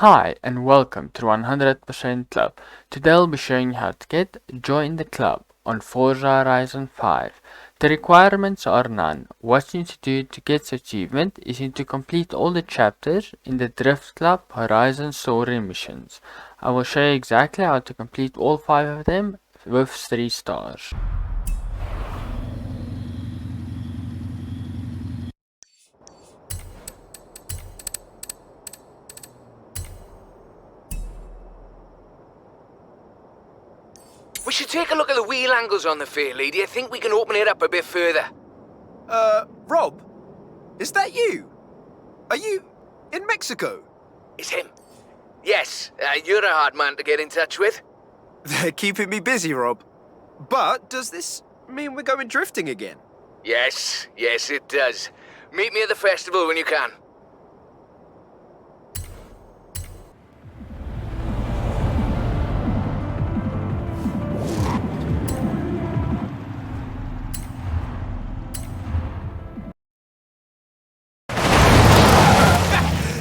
Hi and welcome to 100% Club. Today I'll be showing you how to join the club on Forza Horizon 5. The requirements are none. What you need to do to get the achievement is you need to complete all the chapters in the Drift Club Horizon story missions. I will show you exactly how to complete all 5 of them with 3 stars. We should take a look at the wheel angles on the fair lady. I think we can open it up a bit further. Rob? Is that you? Are you in Mexico? It's him. Yes, you're a hard man to get in touch with. They're keeping me busy, Rob. But does this mean we're going drifting again? Yes, it does. Meet me at the festival when you can.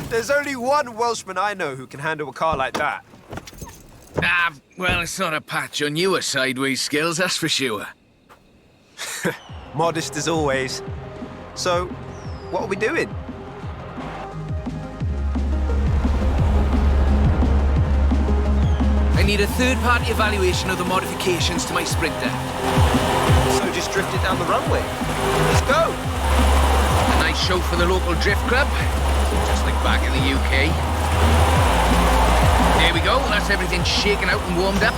There's only one Welshman I know who can handle a car like that. Well, it's not a patch on your sideways skills, that's for sure. Modest as always. So, what are we doing? I need a third-party evaluation of the modifications to my Sprinter. So just drift it down the runway. Let's go! A nice show for the local drift club, just like back in the UK. There we go, that's everything shaken out and warmed up.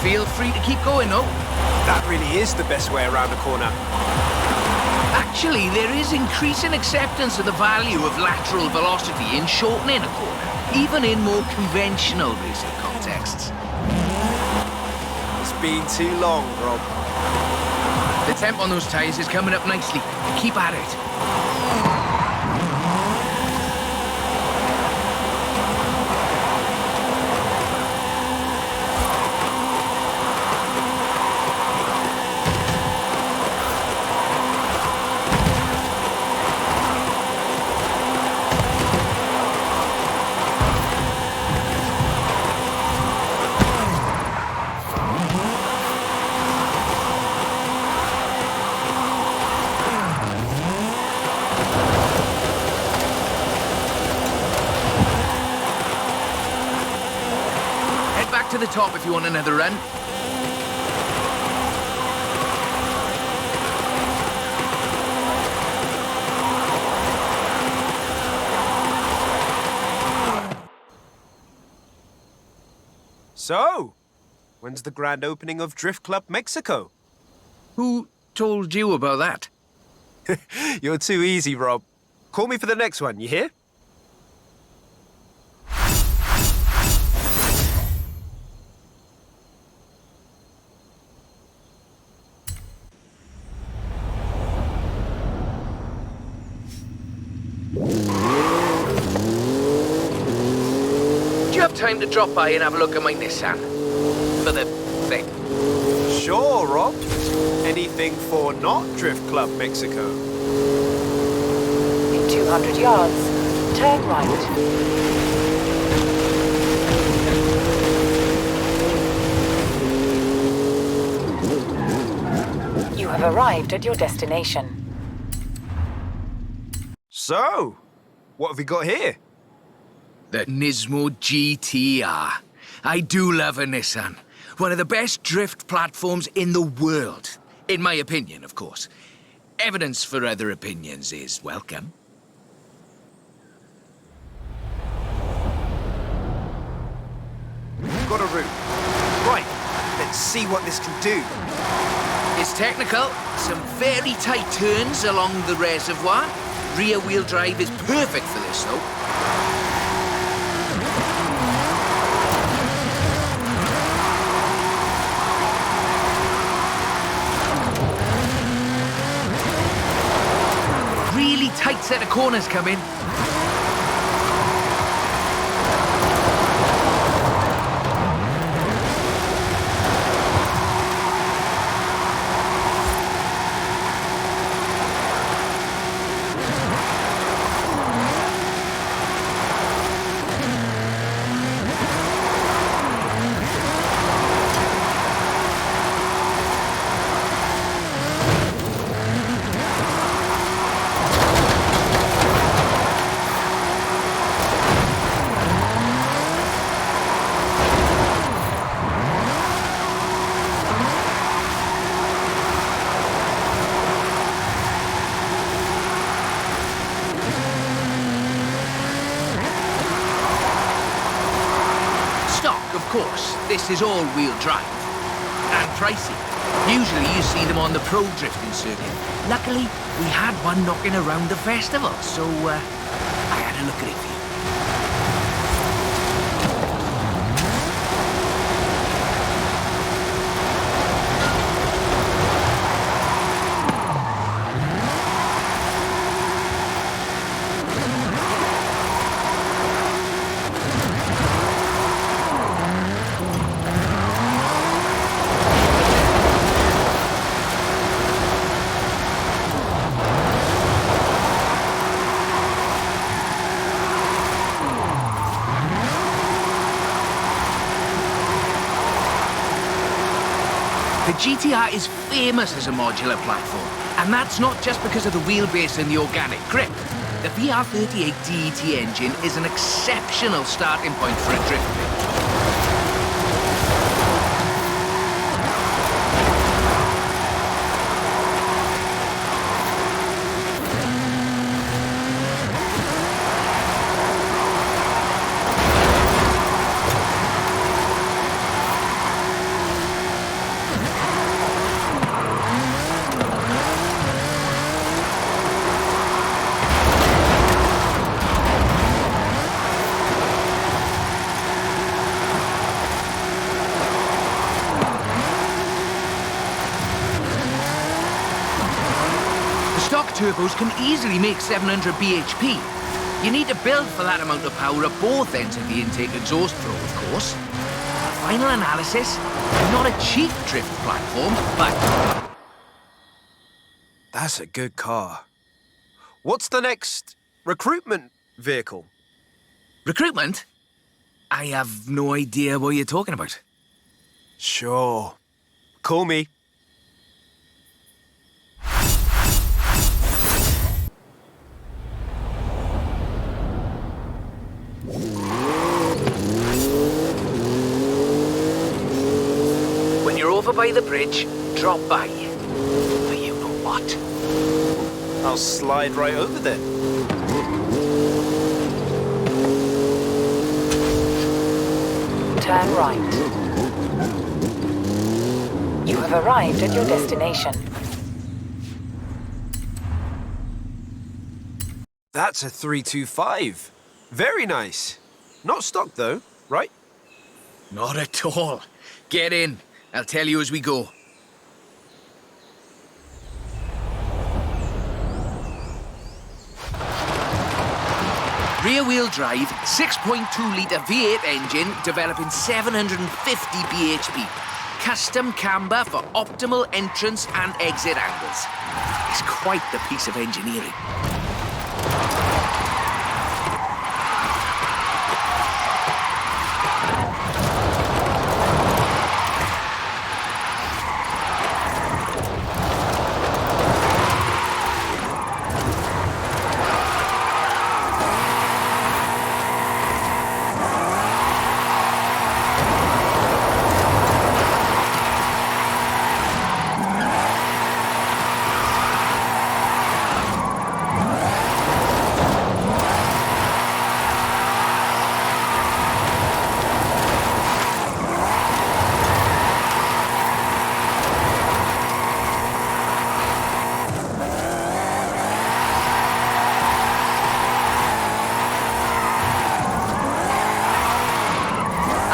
Feel free to keep going, though. That really is the best way around a corner. Actually, there is increasing acceptance of the value of lateral velocity in shortening a corner, even in more conventional racing contexts. It's been too long, Rob. The temp on those tyres is coming up nicely. Keep at it. Back to the top if you want another run. So, when's the grand opening of Drift Club Mexico? Who told you about that? You're too easy, Rob. Call me for the next one, you hear? Do you have time to drop by and have a look at my Nissan? For the thing. Sure, Rob. Anything for not Drift Club Mexico. In 200 yards, turn right. You have arrived at your destination. So, what have we got here? The Nismo GTR. I do love a Nissan. One of the best drift platforms in the world. In my opinion, of course. Evidence for other opinions is welcome. Got a route. Right, let's see what this can do. It's technical. Some very tight turns along the reservoir. Rear-wheel drive is perfect for this, though. Really tight set of corners coming. course, this is all-wheel drive. And pricey. Usually you see them on the pro drifting circuit. Luckily, we had one knocking around the festival, so I had a look at it for you. The GTR is famous as a modular platform, and that's not just because of the wheelbase and the organic grip. The VR38 DET engine is an exceptional starting point for a drift build. Stock turbos can easily make 700 bhp. You need to build for that amount of power at both ends of the intake exhaust flow, of course. Final analysis, not a cheap drift platform, but... That's a good car. What's the next recruitment vehicle? Recruitment? I have no idea what you're talking about. Sure. Call me. When you're over by the bridge, drop by. For you know what? I'll slide right over then. Turn right. You have arrived at your destination. That's a 325. Very nice. Not stock though, right? Not at all. Get in. I'll tell you as we go. Rear-wheel drive, 6.2-litre V8 engine, developing 750 bhp. Custom camber for optimal entrance and exit angles. It's quite the piece of engineering.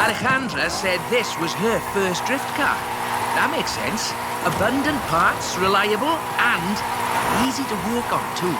Alejandra said this was her first drift car. That makes sense. Abundant parts, reliable, and easy to work on too.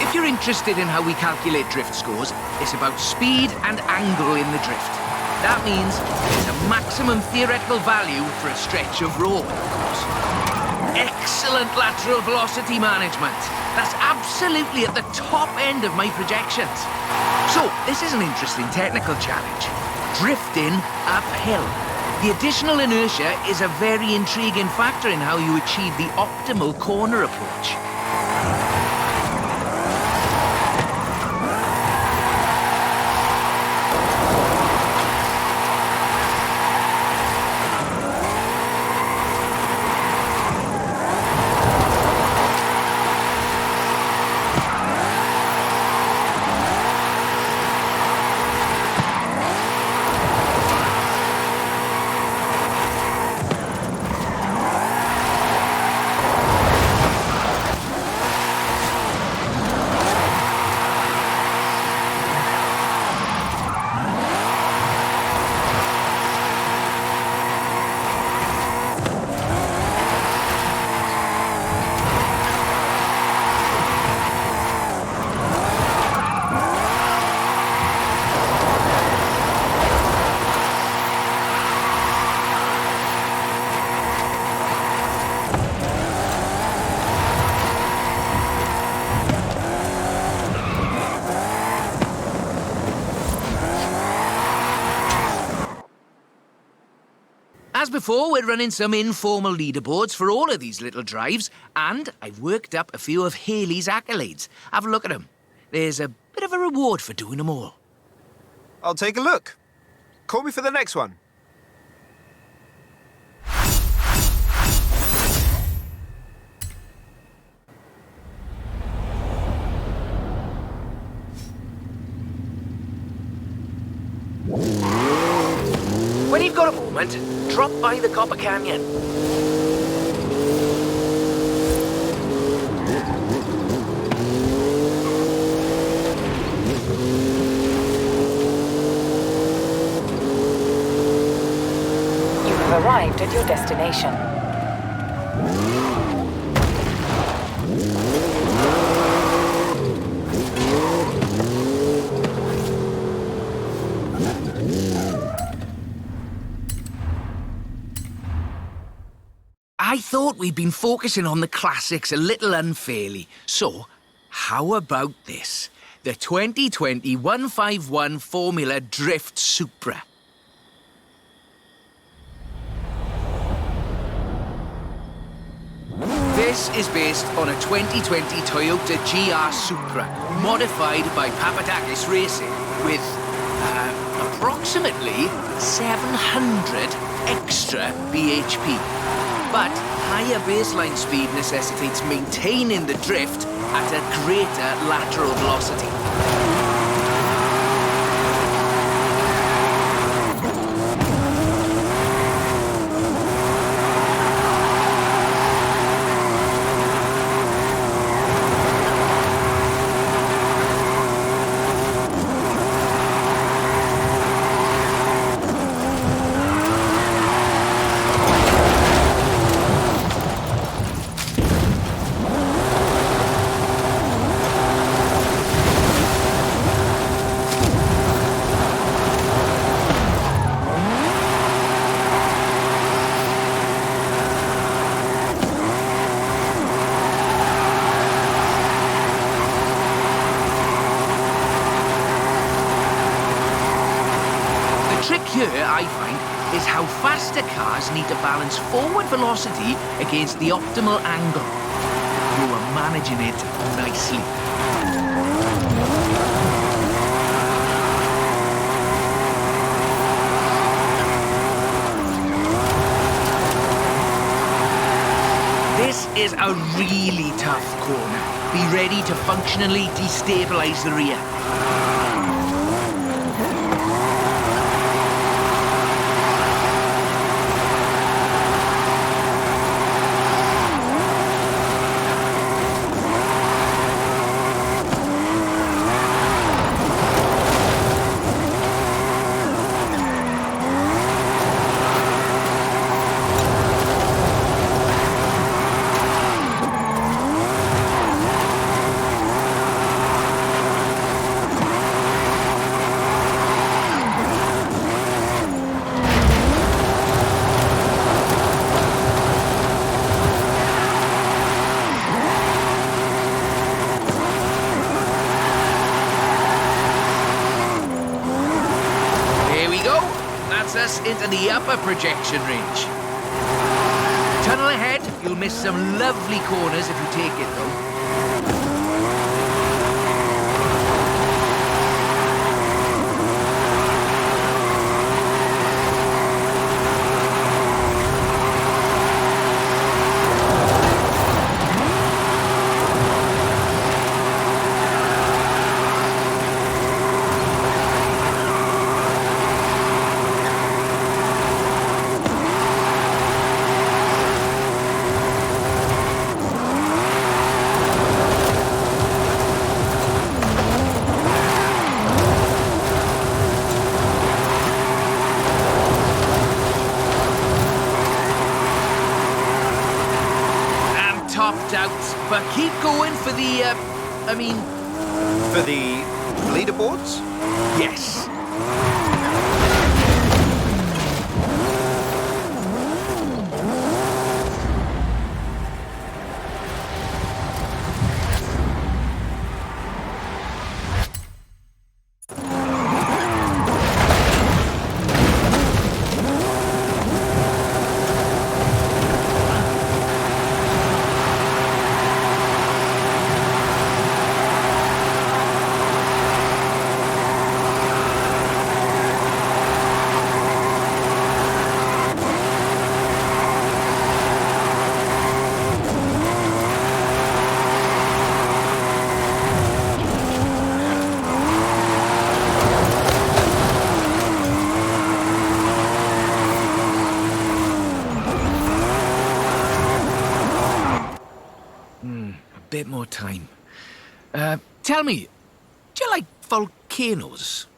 If you're interested in how we calculate drift scores, it's about speed and angle in the drift. That means there's a maximum theoretical value for a stretch of road, of course. Excellent lateral velocity management. That's absolutely at the top end of my projections. So, this is an interesting technical challenge. Drifting uphill. The additional inertia is a very intriguing factor in how you achieve the optimal corner approach. before, we're running some informal leaderboards for all of these little drives, and I've worked up a few of Haley's accolades. Have a look at them. There's a bit of a reward for doing them all. I'll take a look. Call me for the next one. When you've got a moment, drop by the Copper Canyon. You have arrived at your destination. I thought we'd been focusing on the classics a little unfairly. So, how about this? The 2020 151 Formula Drift Supra. This is based on a 2020 Toyota GR Supra, modified by Papadakis Racing, with approximately 700 extra bhp. But higher baseline speed necessitates maintaining the drift at a greater lateral velocity. Here, I find, is how faster cars need to balance forward velocity against the optimal angle. You are managing it nicely. This is a really tough corner. Be ready to functionally destabilize the rear. Us into the upper projection range. Tunnel ahead, you'll miss some lovely corners if you take it though. Topped out, but keep going for the, For the leaderboards? Yes. bit more time. Tell me, do you like volcanoes?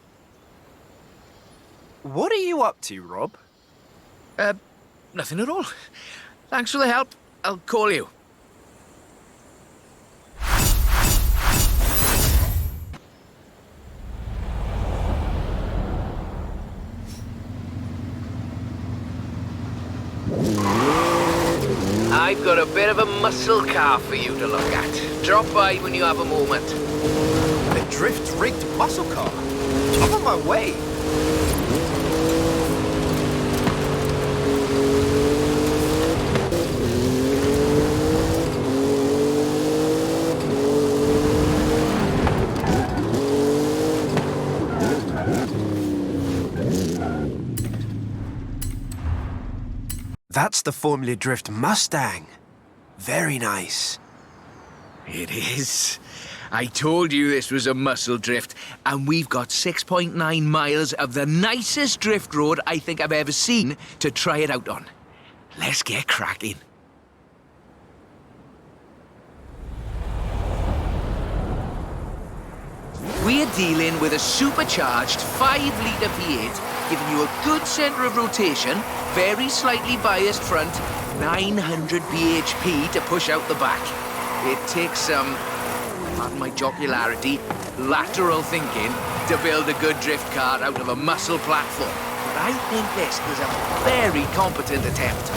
What are you up to, Rob? Nothing at all. Thanks for the help. I'll call you. I've got a bit of a muscle car for you to look at. Drop by when you have a moment. A drift-rigged muscle car? I'm on my way. That's the Formula Drift Mustang. Very nice. It is. I told you this was a muscle drift, and we've got 6.9 miles of the nicest drift road I think I've ever seen to try it out on. Let's get cracking. We're dealing with a supercharged 5-litre V8, giving you a good centre of rotation, very slightly biased front, 900 bhp to push out the back. It takes some, pardon my jocularity, lateral thinking to build a good drift car out of a muscle platform. But I think this is a very competent attempt.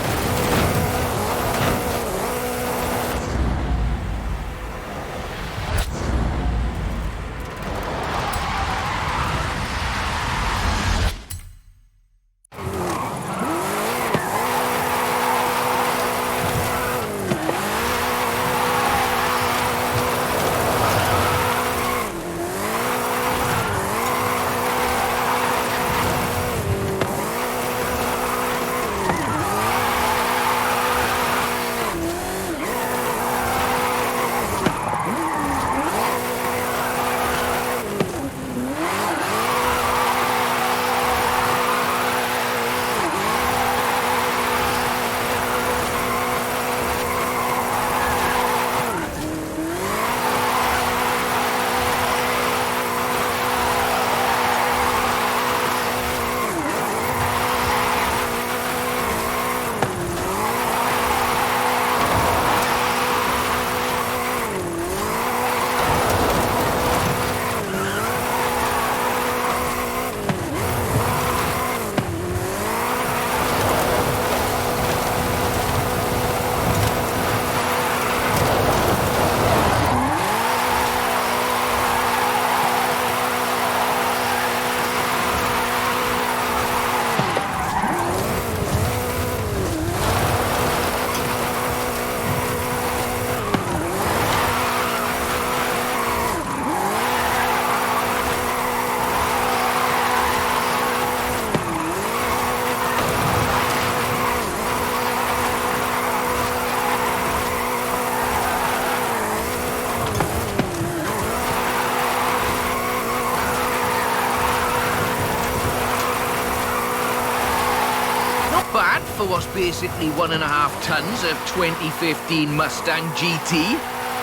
Bad for what's basically 1.5 tons of 2015 Mustang GT.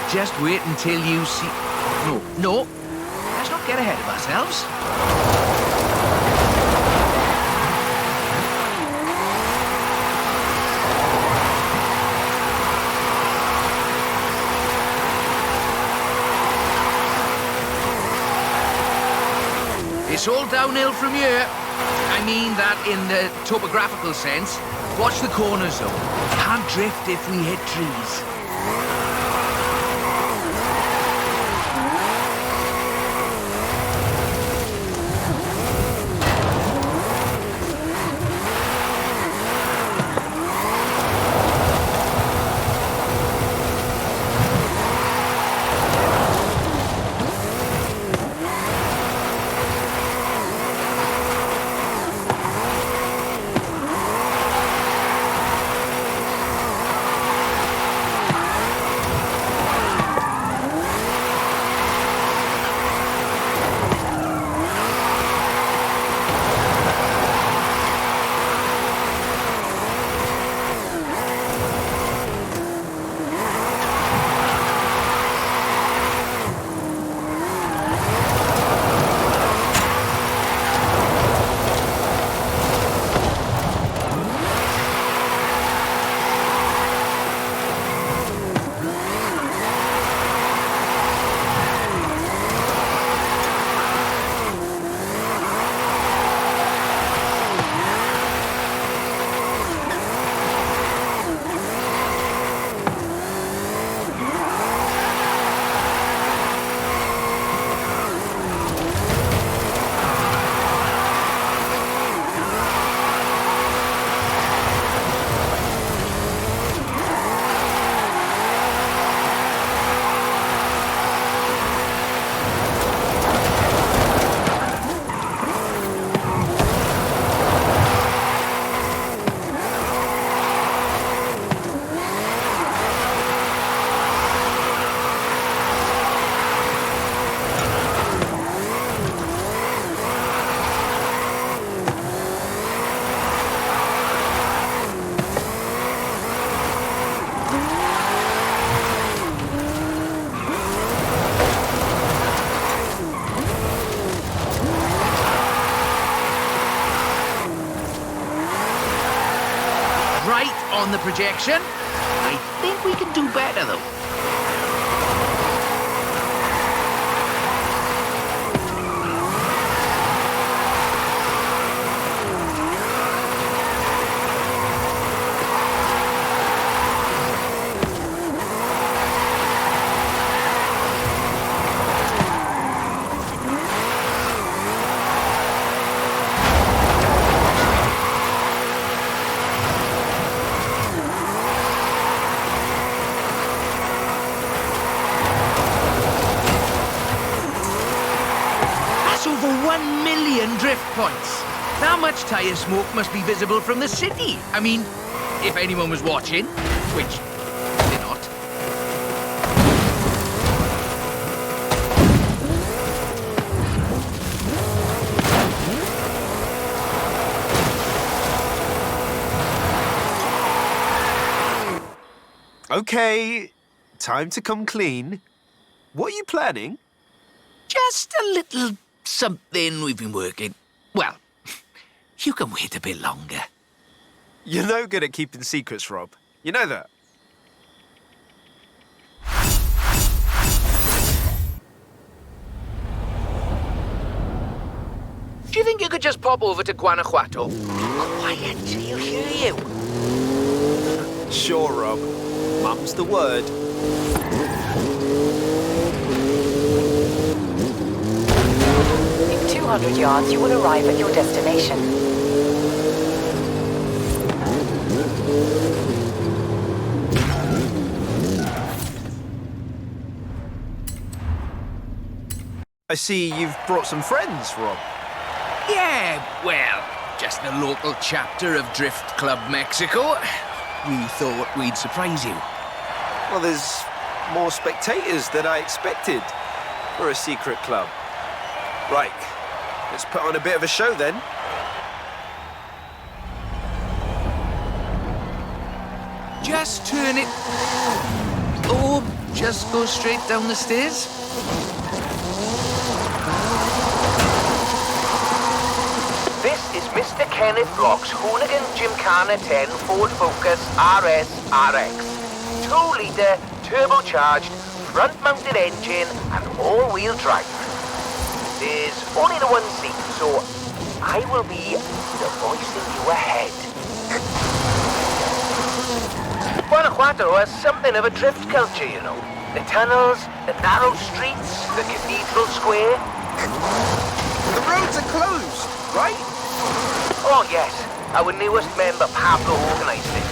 Just wait until you see... No. Let's not get ahead of ourselves. It's all downhill from here. I mean that in the topographical sense. Watch the corners, though. Can't drift if we hit trees. on the projection. I think we can do better, though. Over 1 million drift points. That much tyre smoke must be visible from the city. I mean, if anyone was watching, which they're not. Okay, time to come clean. What are you planning? Just a little something we've been working. Well, you can wait a bit longer. You're no good at keeping secrets, Rob. You know that. Do you think you could just pop over to Guanajuato? Quiet till you hear you. Sure, Rob. Mum's the word. In 200 yards, you will arrive at your destination. I see you've brought some friends, Rob. Yeah, well, just the local chapter of Drift Club Mexico. We thought we'd surprise you. Well, there's more spectators than I expected for a secret club. Right, let's put on a bit of a show then. Just turn it... Oh, just go straight down the stairs. This is Mr. Kenneth Block's Hoonigan Gymkhana 10 Ford Focus RS RX. 2-litre, turbocharged, front-mounted engine and all-wheel drive. There's only the one seat, so I will be the voice in you ahead. Guanajuato has something of a drift culture, you know. The tunnels, the narrow streets, the cathedral square. The roads are closed, right? Oh yes, our newest member Pablo organised it.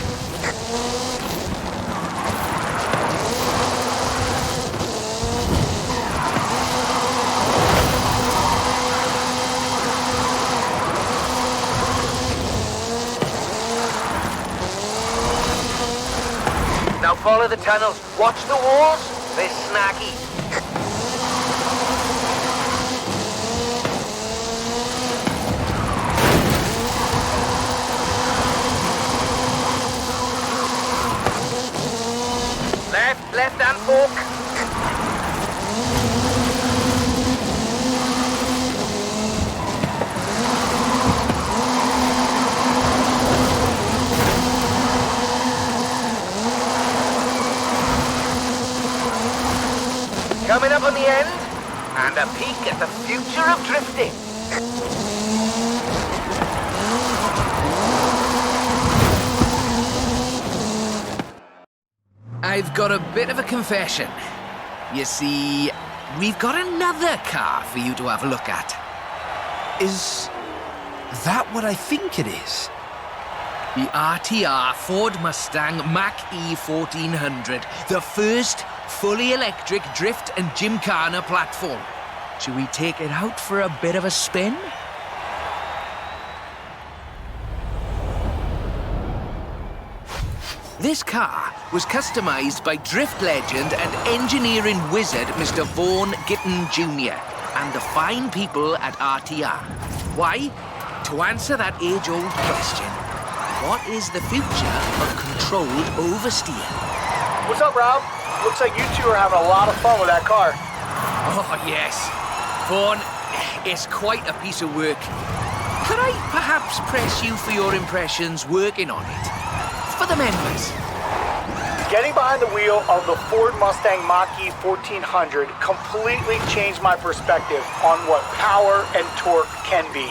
Now follow the tunnels. Watch the walls. They're snaggy. Left hand fork. Coming up on the end, and a peek at the future of drifting. I've got a bit of a confession. You see, we've got another car for you to have a look at. Is that what I think it is? The RTR Ford Mustang Mach-E 1400, the first fully electric drift and gymkhana platform. Should we take it out for a bit of a spin? This car was customized by drift legend and engineering wizard Mr. Vaughan Gitton Jr. and the fine people at RTR. Why? To answer that age-old question, what is the future of controlled oversteer? What's up, Rob? Looks like you two are having a lot of fun with that car. Oh, yes. Vaughan, it's quite a piece of work. Could I perhaps press you for your impressions working on it? for the members. Getting behind the wheel of the Ford Mustang Mach-E 1400 completely changed my perspective on what power and torque can be.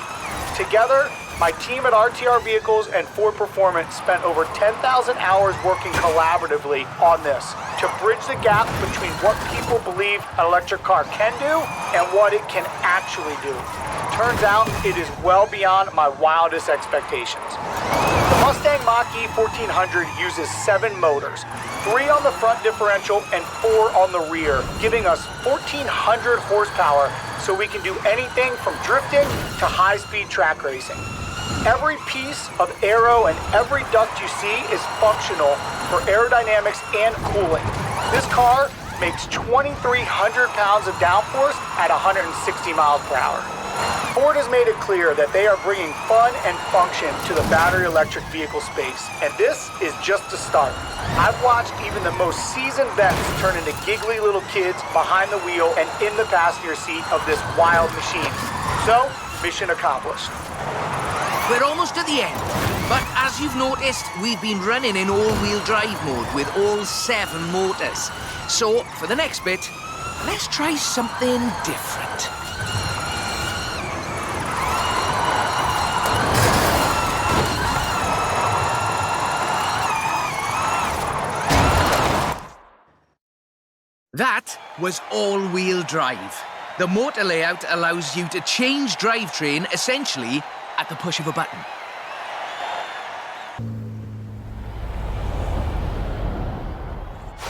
Together, my team at RTR Vehicles and Ford Performance spent over 10,000 hours working collaboratively on this to bridge the gap between what people believe an electric car can do and what it can actually do. Turns out it is well beyond my wildest expectations. The Mustang Mach-E 1400 uses 7 motors, 3 on the front differential and 4 on the rear, giving us 1,400 horsepower so we can do anything from drifting to high-speed track racing. Every piece of aero and every duct you see is functional for aerodynamics and cooling. This car makes 2,300 pounds of downforce at 160 miles per hour. Ford has made it clear that they are bringing fun and function to the battery electric vehicle space, and this is just the start. I've watched even the most seasoned vets turn into giggly little kids behind the wheel and in the passenger seat of this wild machine. So, mission accomplished. We're almost at the end, but as you've noticed, we've been running in all-wheel drive mode with all 7 motors. So, for the next bit, let's try something different. That was all-wheel drive. The motor layout allows you to change drivetrain essentially at the push of a button.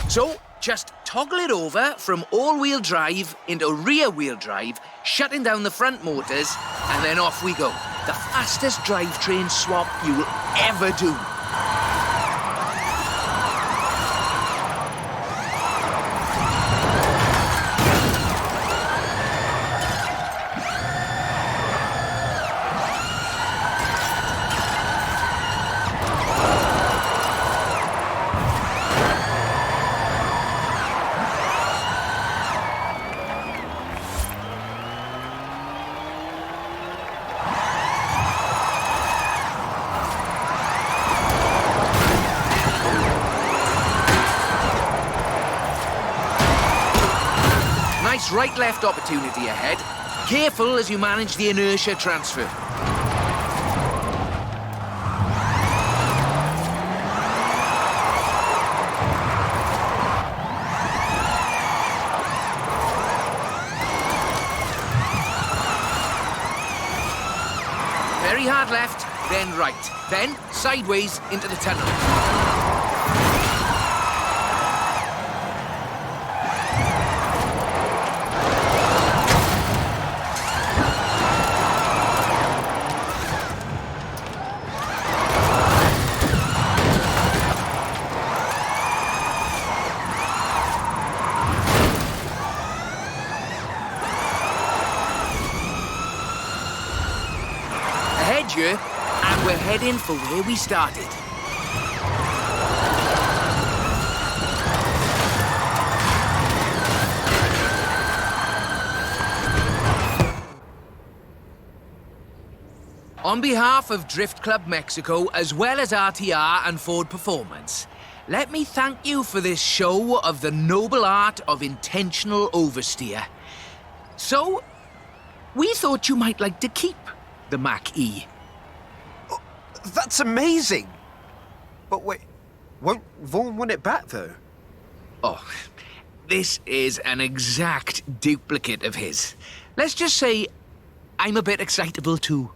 So, just toggle it over from all-wheel drive into rear-wheel drive, shutting down the front motors, and then off we go. The fastest drivetrain swap you will ever do. Nice right-left opportunity ahead. Careful as you manage the inertia transfer. Very hard left, then right, then sideways into the tunnel. Ahead here, and we're heading for where we started. On behalf of Drift Club Mexico, as well as RTR and Ford Performance, let me thank you for this show of the noble art of intentional oversteer. So, we thought you might like to keep the Mach-E. Oh, that's amazing! But wait, won't Vaughan want it back, though? Oh, this is an exact duplicate of his. Let's just say I'm a bit excitable too.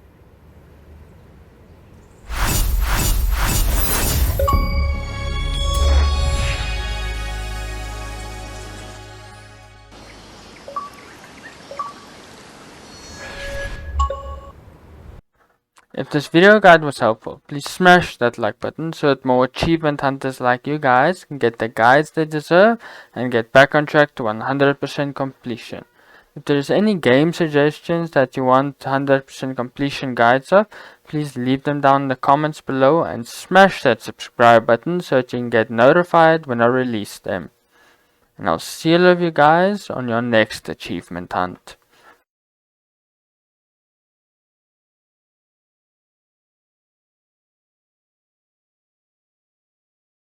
If this video guide was helpful, please smash that like button so that more achievement hunters like you guys can get the guides they deserve and get back on track to 100% completion. If there is any game suggestions that you want 100% completion guides of, please leave them down in the comments below and smash that subscribe button so that you can get notified when I release them. And I'll see all of you guys on your next achievement hunt.